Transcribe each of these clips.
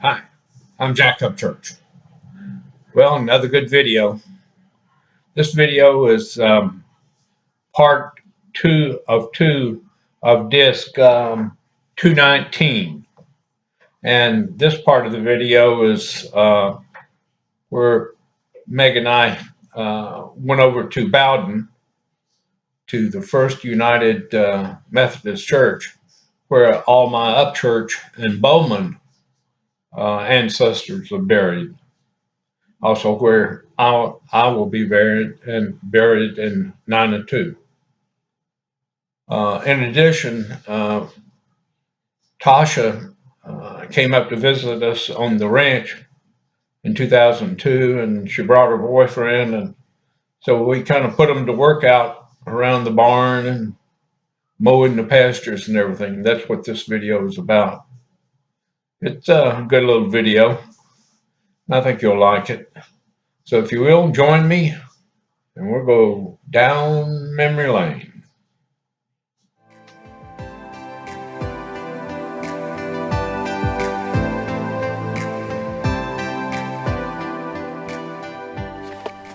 Hi, I'm Jack Upchurch. Well, another good video. This video is part two of Disk 219. And this part of the video is where Meg and I went over to Bowdon, to the First United Methodist Church, where all my Upchurch and Bowman ancestors are buried. Also where I will be buried in 9 and 2. In addition, Tasha came up to visit us on the ranch in 2002, and she brought her boyfriend, and so we kind of put them to work out around the barn and mowing the pastures and everything. That's what this video is about. It's a good little video. I think you'll like it. So if you will, join me, and we'll go down memory lane.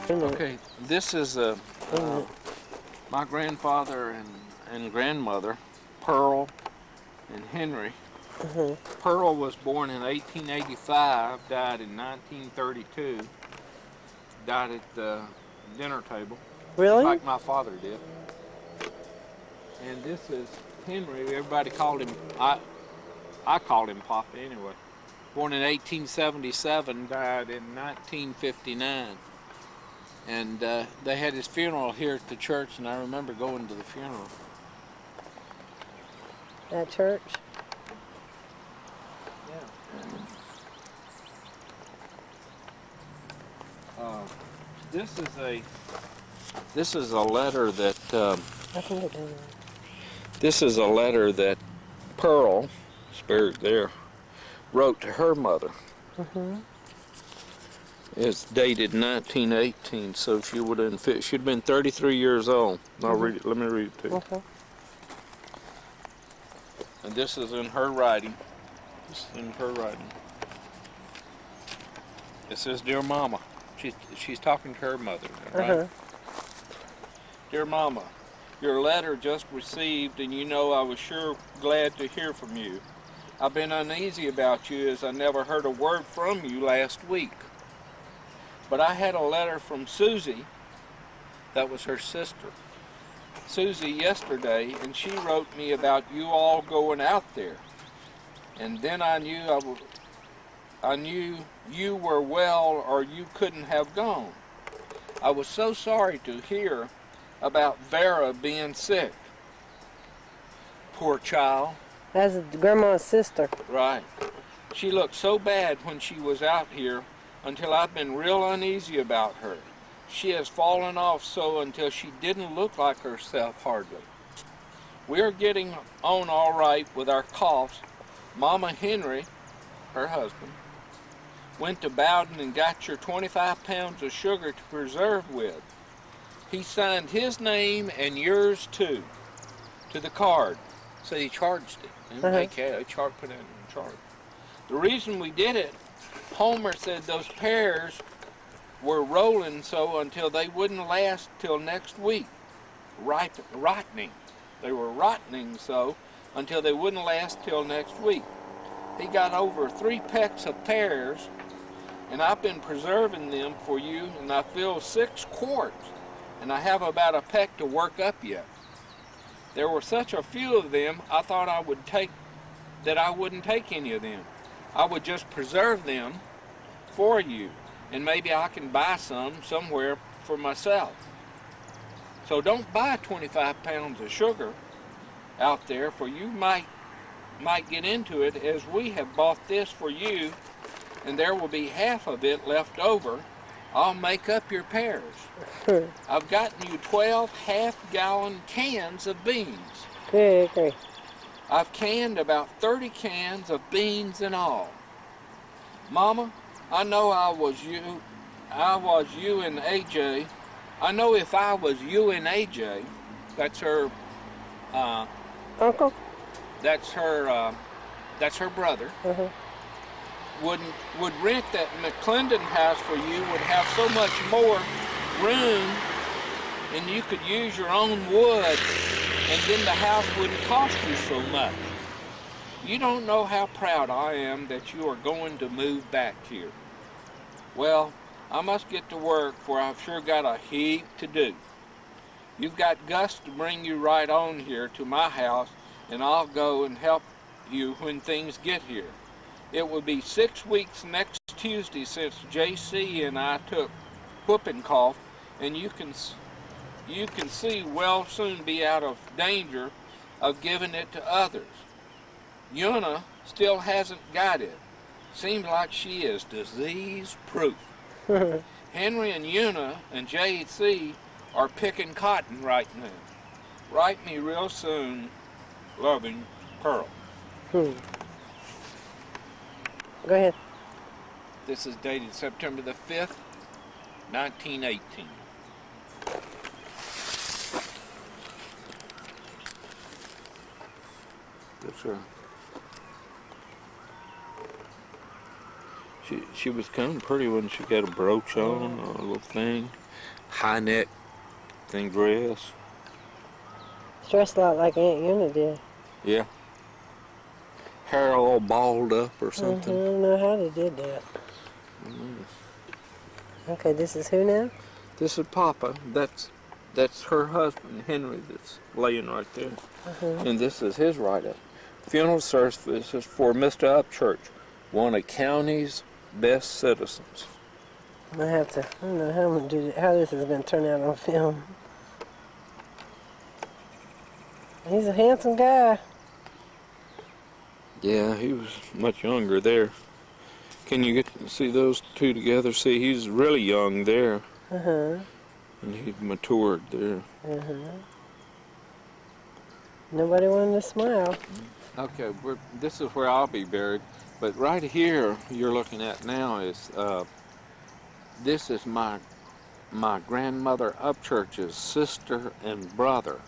Okay, this is my grandfather and grandmother, Pearl and Henry. Pearl was born in 1885, died in 1932, died at the dinner table. Really? Like my father did. And this is Henry. Everybody called him, I called him Papa anyway. Born in 1877, died in 1959. And they had his funeral here at the church, and I remember going to the funeral. At church? Yeah. This is a letter that I can get down there. this is a letter that Pearl, spirit there, wrote to her mother. It's dated 1918, so she would have she'd been 33 years old. I'll read it. Let me read it to you. Okay. And this is in her writing. This is in her writing. It says, "Dear Mama," she's talking to her mother, right? "Dear Mama, your letter just received, and you know I was sure glad to hear from you. I've been uneasy about you as I never heard a word from you last week. But I had a letter from Susie," that was her sister, "Susie yesterday, and she wrote me about you all going out there. And then I knew you were well or you couldn't have gone. I was so sorry to hear about Vera being sick. Poor child." That's Grandma's sister. Right. "She looked so bad when she was out here until I've been real uneasy about her. She has fallen off so until she didn't look like herself hardly. We're getting on all right with our coughs. Mama Henry," her husband, "went to Bowdon and got your 25 pounds of sugar to preserve with. He signed his name and yours too to the card." So he charged it. He put it in charge. "The reason we did it, Homer said those pears were rolling so until they wouldn't last till next week. Rotting. They were rotting so until they wouldn't last till next week. He got over 3 pecks of pears, and I've been preserving them for you, and I filled 6 quarts, and I have about a peck to work up yet. There were such a few of them, I thought I wouldn't take any of them. I would just preserve them for you, and maybe I can buy some somewhere for myself. So don't buy 25 pounds of sugar out there, for you might get into it, as we have bought this for you, and there will be half of it left over. I'll make up your pears. I've gotten you 12 half-gallon cans of beans. Okay. I've canned about 30 cans of beans and all. Mama, I know I was you and AJ. I know if I was you and AJ," that's her, Uncle? that's her brother. would rent that McClendon house for you would have so much more room, and you could use your own wood, and then the house wouldn't cost you so much. You don't know how proud I am that you are going to move back here. Well, I must get to work, for I've sure got a heap to do. You've got Gus to bring you right on here to my house, and I'll go and help you when things get here. It will be 6 weeks next Tuesday since JC and I took whooping cough, and you can see we'll soon be out of danger of giving it to others. Una still hasn't got it. Seems like she is disease-proof. Henry and Una and JC are picking cotton right now. Write me real soon. Loving, Pearl. Go ahead. This is dated September the 5th, 1918. That's her. She was kind of pretty when she got a brooch on or a little thing. High neck thing dress. Dressed a lot like Aunt Una did. Yeah. Hair all balled up or something. I don't know how they did that. Okay, this is who now? This is Papa. That's her husband, Henry, that's laying right there. And this is his write-up. Funeral services for Mr. Upchurch, one of county's best citizens. I don't know how I'm gonna do how this is gonna turn out on film. He's a handsome guy. Yeah, he was much younger there. Can you get to see those two together? See, he's really young there. And he'd matured there. Nobody wanted to smile. Okay, this is where I'll be buried. But right here, you're looking at now is, this is my grandmother Upchurch's sister and brother.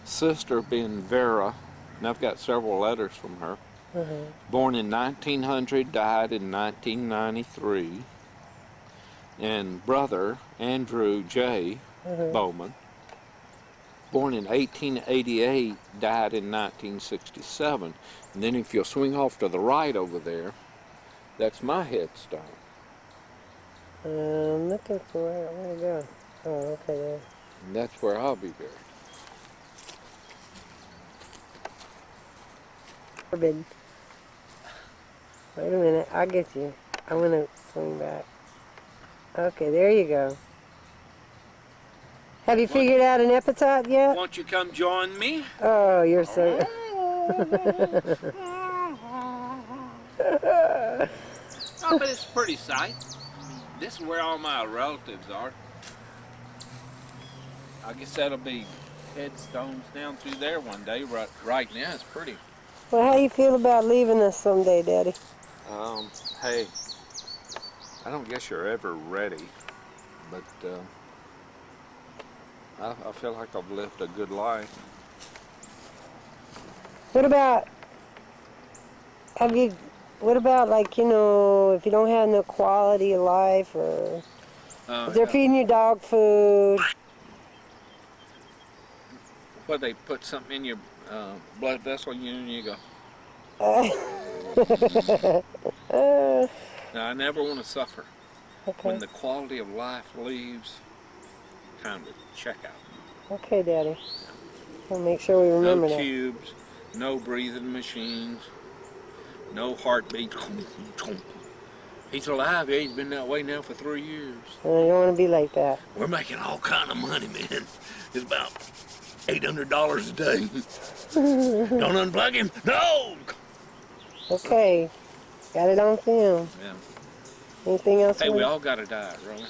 Sister being Vera, and I've got several letters from her. Born in 1900, died in 1993. And brother, Andrew J. Bowman, born in 1888, died in 1967. And then if you'll swing off to the right over there, that's my headstone. I'm looking for it. Where'd it go? Oh, okay, there. And that's where I'll be buried. Forbidden. Wait a minute, I'll get you. I'm gonna swing back. Okay, there you go. Have you figured out an epitaph yet? Won't you come join me? Oh, you're so... Oh, but it's a pretty sight. This is where all my relatives are. I guess that'll be headstones down through there one day. Right now, it's pretty. Well, how you feel about leaving us someday, Daddy? Hey, I don't guess you're ever ready, but I feel like I've lived a good life. What about, like, you know, if you don't have no quality of life, or if they're feeding you dog food? Well, they put something in your blood vessel and you go. Now, I never want to suffer. Okay. When the quality of life leaves, time to check out. Okay, Daddy. We'll make sure we remember No that. tubes, no breathing machines, no heartbeat. He's alive. Yeah, he's been that way now for 3 years. You don't want to be like that. We're making all kind of money, man. It's about $800 a day. Don't unplug him. No! Okay. Got it on film. Yeah. Anything else? Hey, we all got to die, really.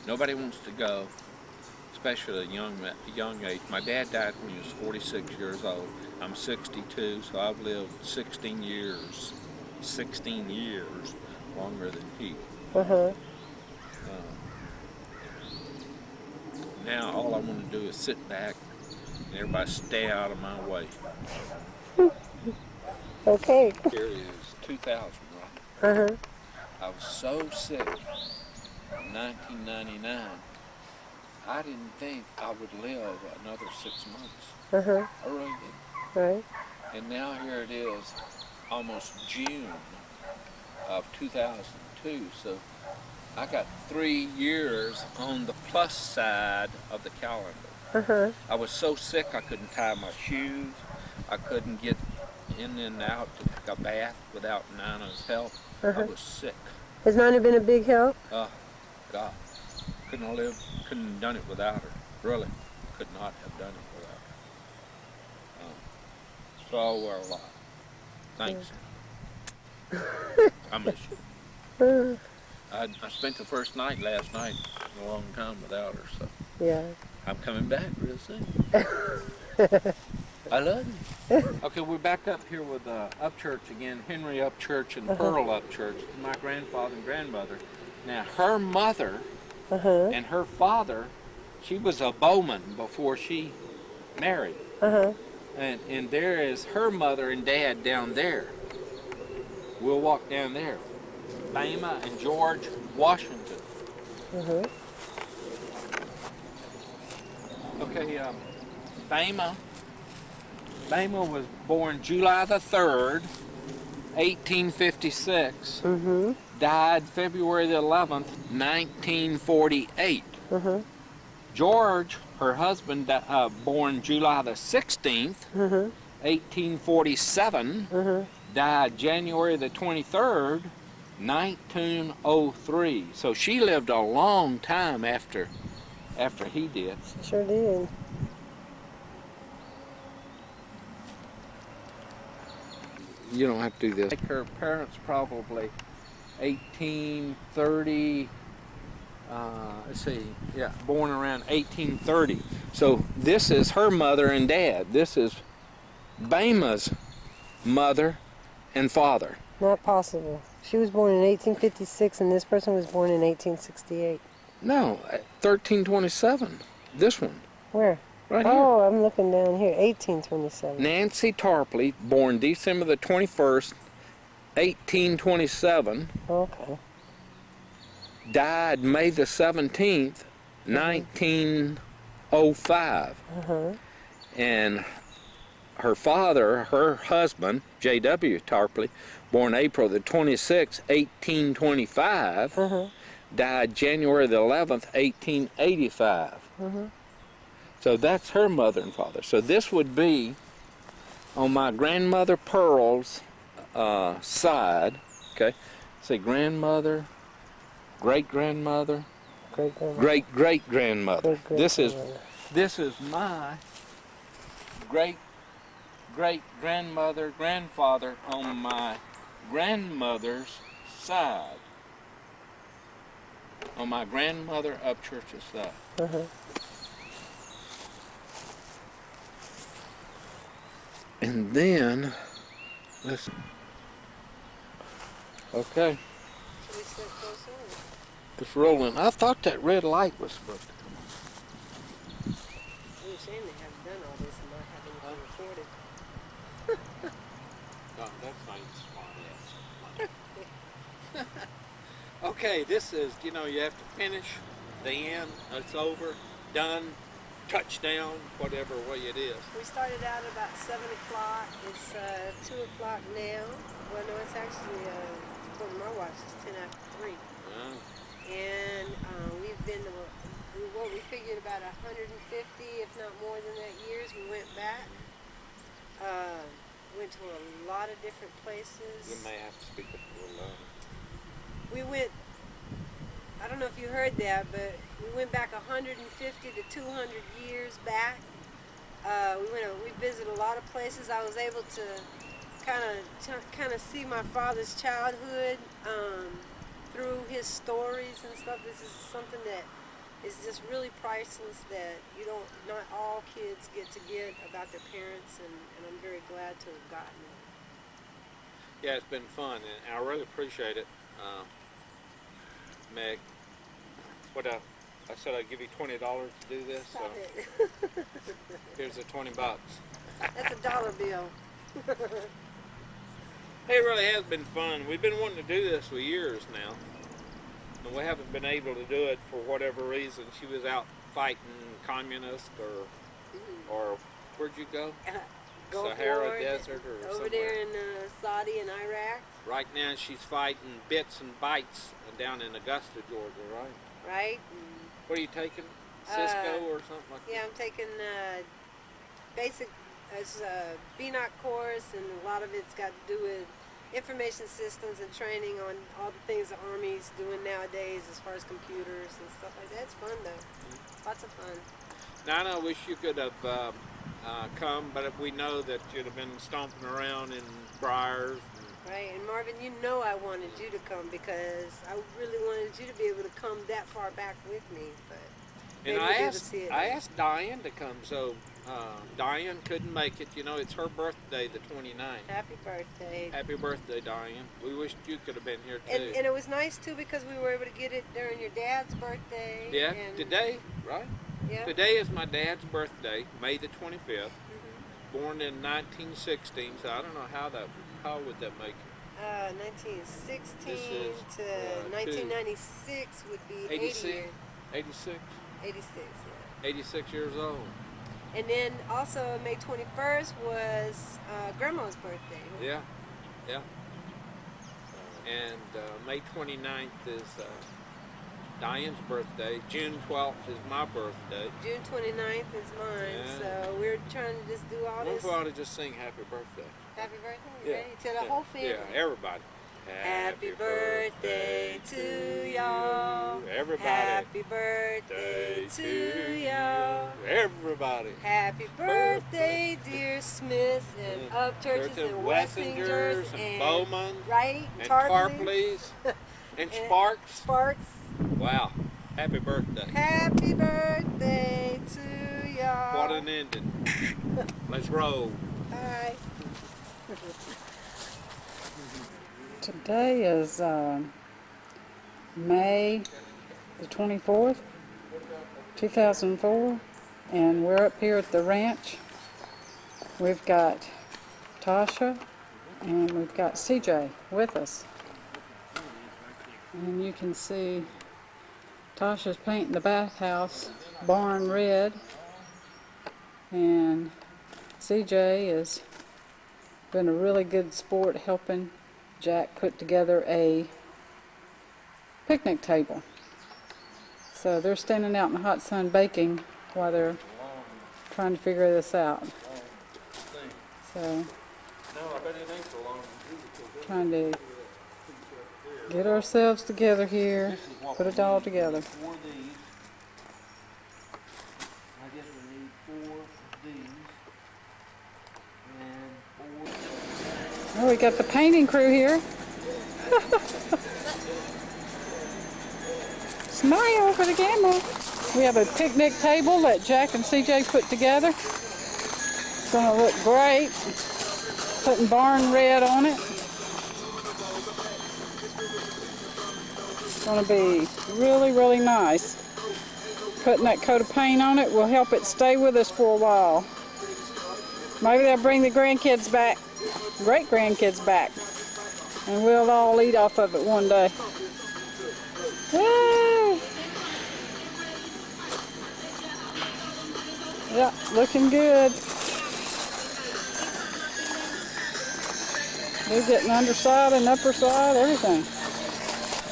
Nobody wants to go, especially at a young age. My dad died when he was 46 years old. I'm 62, so I've lived 16 years. 16 years longer than he. Now all I want to do is sit back and everybody stay out of my way. Okay. Here is 2000, right? I was so sick in 1999. I didn't think I would live another 6 months. Uh-huh. I really didn't. Right. And now here it is, almost June of 2002. So I got 3 years on the plus side of the calendar. Uh-huh. I was so sick I couldn't tie my shoes. I couldn't get in and out to take a bath without Nana's help. I was sick. Has Nana been a big help? Oh, God. Couldn't have done it without her. Really. Could not have done it without her. So we're alive. Thanks. I miss you. I spent the first night last night a long time without her, so Yeah. I'm coming back real soon. I love you. Okay, we're back up here with Upchurch again, Henry Upchurch and Pearl Upchurch, my grandfather and grandmother. Now, her mother and her father, she was a bowman before she married. And there is her mother and dad down there. We'll walk down there. Bama and George Washington. Okay, Bama was born July the 3rd, 1856. Died February the 11th, 1948. George, her husband, born July the 16th, 1847. Died January the 23rd, 1903. So she lived a long time after he did. Sure did. You don't have to do this. Like her parents probably 1830, let's see, yeah, born around 1830. So this is her mother and dad. This is Bama's mother and father. Not possible. She was born in 1856 and this person was born in 1868. No, 1327. This one. Where? Right here. Oh, I'm looking down here. 1827. Nancy Tarpley, born December the 21st, 1827. Okay. Died May the 17th, 1905. And her father, her husband, J.W. Tarpley, born April the 26th, 1825, died January the 11th, 1885. So that's her mother and father. So this would be on my grandmother Pearl's side. Okay, say grandmother, great-grandmother, great-great-grandmother. This is my great-great-grandmother, grandfather on my grandmother's side. On my grandmother Upchurch's side. And then, listen. Okay. It's rolling. I thought that red light was supposed to come on. You're saying they haven't done all this and not having it recorded. No, that's not smart ass. Okay, this is, you know, you have to finish the end. It's over, done, touchdown, whatever way it is. We started out about 7 o'clock. It's 2 o'clock now. Well, no, it's actually, according to my watch, it's 10 after 3. And we've been, we figured about 150, if not more than that, years. We went back. Went to a lot of different places. You may have to speak up a little louder. We went, I don't know if you heard that, but we went back 150 to 200 years back. We visited a lot of places. I was able to kind of see my father's childhood through his stories and stuff. This is something that is just really priceless that not all kids get about their parents, and I'm very glad to have gotten it. Yeah, it's been fun, and I really appreciate it, Meg. What I said I'd give you $20 to do this. Stop so it. Here's the $20. That's a dollar bill. It really has been fun. We've been wanting to do this for years now, and we haven't been able to do it for whatever reason. She was out fighting communists, or where'd you go? Gulf Sahara War, Desert or over somewhere. there in Saudi and Iraq. Right now she's fighting bits and bytes down in Augusta, Georgia, right? Right. What are you taking? Cisco or something like Yeah, that? I'm taking basic BNOC course, and a lot of it's got to do with information systems and training on all the things the Army's doing nowadays as far as computers and stuff like that. It's fun though. Lots of fun. Now, I wish you could have come, but we know that you'd have been stomping around in briars. Right, and Marvin, you know I wanted you to come because I really wanted you to be able to come that far back with me. But And maybe I we'll be able to see it. asked Diane to come, so Diane couldn't make it. You know, it's her birthday, the 29th. Happy birthday. Happy birthday, Diane. We wished you could have been here, too. And it was nice, too, because we were able to get it during your dad's birthday. Yeah, and, today, right? Yeah. Today is my dad's birthday, May the 25th. Born in 1916, so I don't know how would that make it? 1916 This is, to 1996 would be 80 86? years. 86? 86, yeah. 86 years old. And then also May 21st was Grandma's birthday. Yeah, yeah. And May 29th is Diane's birthday. June 12th is my birthday. June 29th is mine. Yeah. So we're trying to just do all What if this. we ought to just sing happy birthday? Happy birthday, ready? To the whole family. Yeah, everybody. Happy birthday to y'all. Everybody. Happy birthday to y'all. Everybody. Happy birthday, dear Smiths and Upchurches and Wessingers and Bowman right, and Tarpleys Tarpleys and Sparks. Sparks. Wow. Happy birthday. Happy birthday to y'all. What an ending. Let's roll. Bye. Today is May the 24th, 2004, and we're up here at the ranch. We've got Tasha and we've got CJ with us. And you can see Tasha's painting the bathhouse barn red, and CJ has been a really good sport helping Jack put together a picnic table. So they're standing out in the hot sun baking while they're trying to figure this out. So trying to get ourselves together here, put it all together. Four of these. I guess we need 4 of these. And 4. Oh, we got the painting crew here. Smile for the camera. We have a picnic table that Jack and CJ put together. It's going to look great. Putting barn red on it. It's going to be really, really nice. Putting that coat of paint on it will help it stay with us for a while. Maybe they'll bring the grandkids back, great-grandkids back, and we'll all eat off of it one day. Yay! Yeah, looking good. They're getting underside and upper side, everything.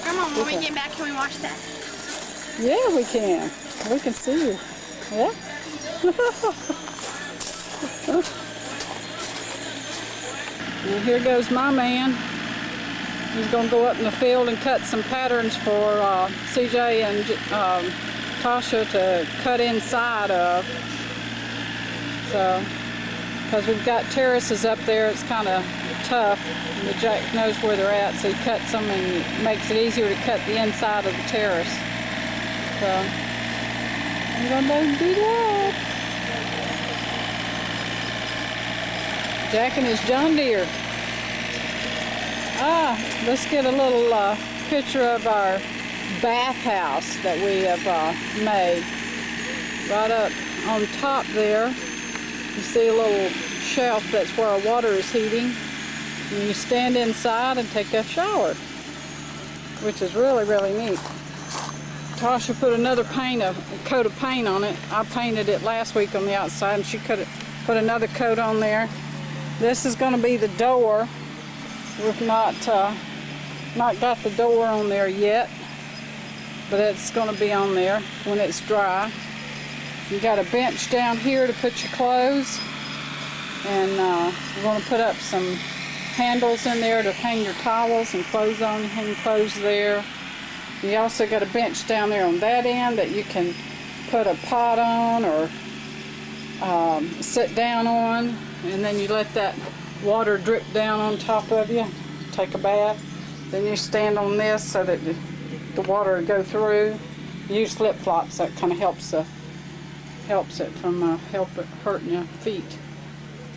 Come on, when we get back, can we watch that? Yeah, we can. We can see you. Yeah? And here goes my man. He's going to go up in the field and cut some patterns for CJ and Tasha to cut inside of. So, because we've got terraces up there, it's kind of tough. The Jack knows where they're at, so he cuts them and makes it easier to cut the inside of the terrace. So, I'm going to let him do that. Jack and his John Deere. Let's get a little picture of our bathhouse that we have made. Right up on top there, you see a little shelf, that's where our water is heating. And you stand inside and take a shower, which is really, really neat. Tasha put another coat of paint on it. I painted it last week on the outside, and she put another coat on there. This is going to be the door. We've not got the door on there yet, but it's going to be on there when it's dry. You got a bench down here to put your clothes, and we're going to put up some handles in there to hang your towels and clothes on. You hang clothes there. You also got a bench down there on that end that you can put a pot on or sit down on, and then you let that water drip down on top of you. Take a bath. Then you stand on this so that the water will go through. Use flip-flops. That kind of helps it from hurting your feet.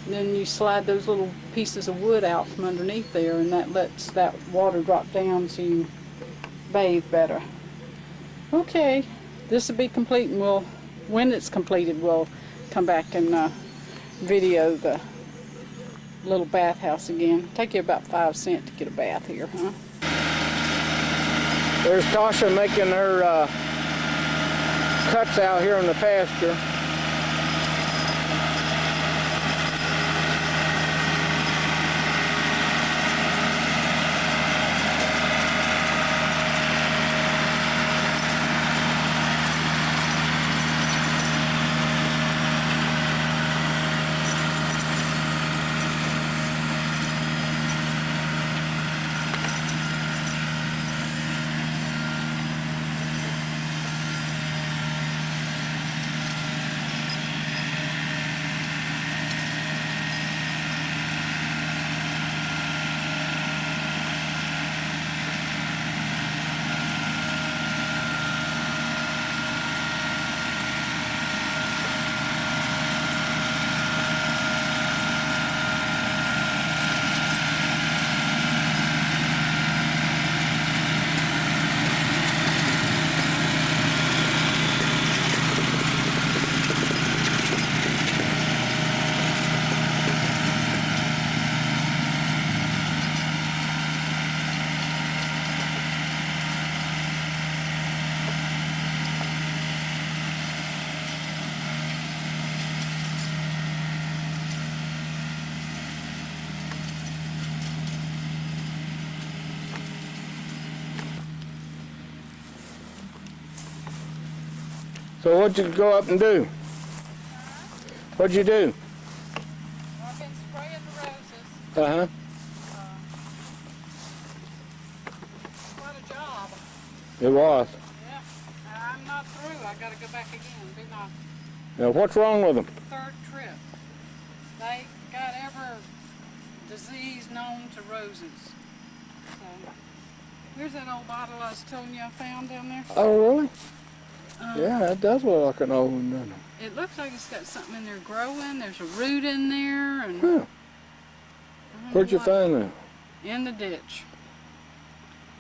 Then you slide those little pieces of wood out from underneath there, and that lets that water drop down so you bathe better. Okay, this will be complete, and when it's completed, we'll come back and video the little bathhouse again. Take you about 5 cents to get a bath here, huh? There's Tasha making her cuts out here in the pasture. So what'd you go up and do? What'd you do? I've been spraying the roses. Uh-huh. Quite a job. It was. Yeah. I'm not through. I got to go back again. Be my Now what's wrong with them? 3rd trip. They got every disease known to roses. So, here's that old bottle I was telling you I found down there. Oh, really? Yeah, it does look like an old one, doesn't it? It looks like it's got something in there growing. There's a root in there. And Huh. Where'd you find that? In the ditch.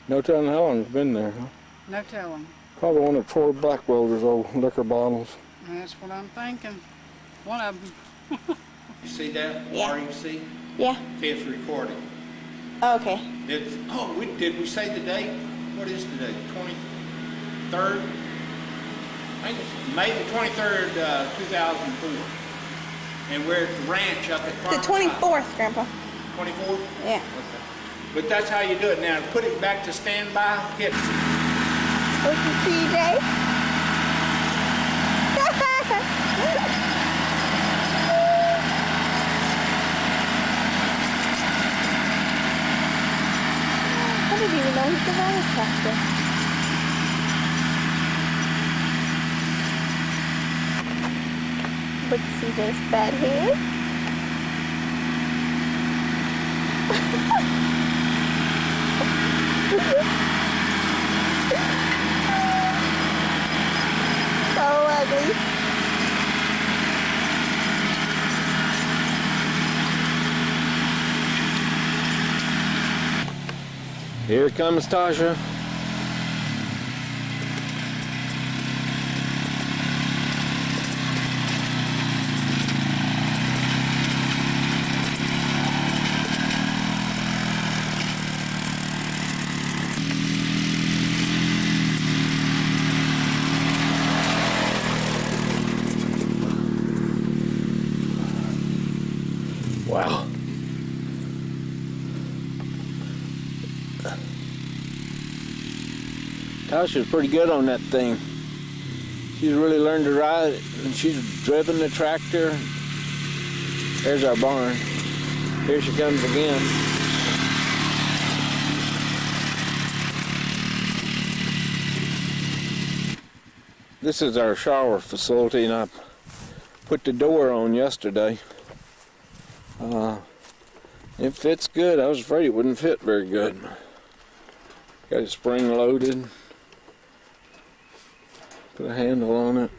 No telling how long it's been there, huh? No telling. Probably one of Troy Blackwelder's old liquor bottles. That's what I'm thinking. One of them. You see that? Yeah. REC? Yeah. Okay, it's recording. Okay. Did we say the date? What is the date? 23rd? I think it's May the 23rd, 2004. And we're at the ranch up at The Farmers 24th, Grandpa. 24th? Yeah. Okay. But that's how you do it. Now, put it back to standby, hit What's the CJ? I didn't even know he could ride a tractor. Look at CJ's fat head. So ugly. Here comes Tasha. Tasha's pretty good on that thing. She's really learned to ride it, and she's driven the tractor. There's our barn. Here she comes again. This is our shower facility, and I put the door on yesterday. It fits good. I was afraid it wouldn't fit very good. Got it spring loaded. Put a handle on it.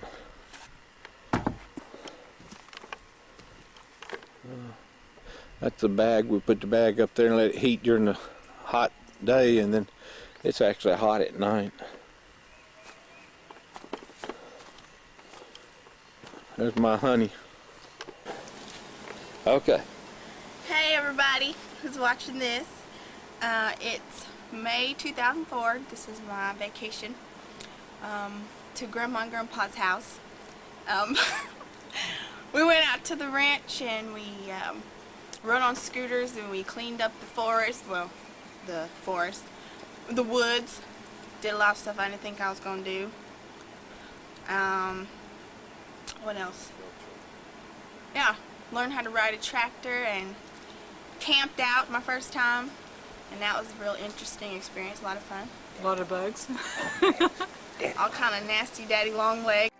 That's the bag. We put the bag up there and let it heat during the hot day, and then it's actually hot at night. There's my honey. Okay. Hey everybody who's watching this. It's May 2004. This is my vacation to Grandma and Grandpa's house. We went out to the ranch and we rode on scooters and we cleaned up the forest. Well, the woods. Did a lot of stuff I didn't think I was gonna do. What else? Yeah, learned how to ride a tractor and camped out my first time, and that was a real interesting experience, a lot of fun. A lot of bugs. All kind of nasty daddy long legs.